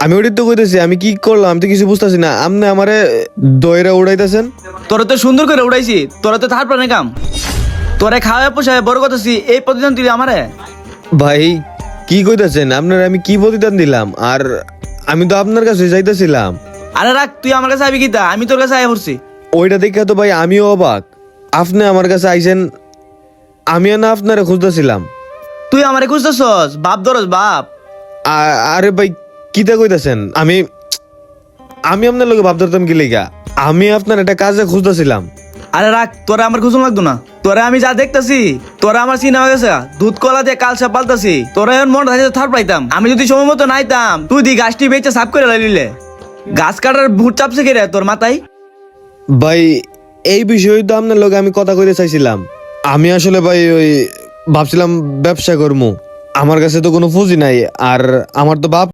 আমি ওটাই তো কইতেছি, আমি কি করলাম আমি তো কিছু বুঝতেছি না। আপনি আমারে দয়রা উড়াইতেছেন। তোরা তো সুন্দর করে উড়াইছি, তোরা তো থার প্রাণে কাম। তোরা খাওয়া পোষায় বড় কথাছি, এই প্রতিদান তুই আমারে। ভাই কি কইতেছেন? আপনার আমি কি প্রতিদান দিলাম? আর আমি তো আপনার কাছে যাইতেছিলাম। আরে রাখ, তুই আমার কাছে আবি কিতা? আমি তোর কাছে আয়া পড়ছি। ওইটা দেখে তো ভাই আমিও অবাক। আপনি আমার কাছে আইছেন, আমিও না আপনারে খুঁজতেছিলাম। তুই আমারে খুঁজতেছস? বাপ ধরস বাপ। আরে ভাই কিতা কইতেছেন? আমি আমি আপনার লোকে ভাব ধরতাম কি লেগা? আমি আপনার একটা কাজে খুঁজতেছিলাম। আরে রাখ, তোরা আমার খুঁজুন লাগতো না। তোরা আমি যা দেখতাছি, তোরা আমার চিনা হয়ে গেছে। দুধ কলা দিয়ে কালসা পাল্টাছি, তোরা এখন মন রাখতে থার পাইতাম। আমি যদি সময় মতো নাইতাম, তুই দি গাছটি বেচে সাফ করে লাইলিলে। গাছ কাটার ভূত চাপছে কে রে তোর মাথায়? ভাই এই বিষয়ে তো আপনার লোকে আমি কথা কইতে চাইছিলাম। আমি আসলে ভাই ওই ভাবছিলাম ব্যবসা করবো। আমার কাছে তো কোনো পুঁজি নাই, আর আমার তো বাপ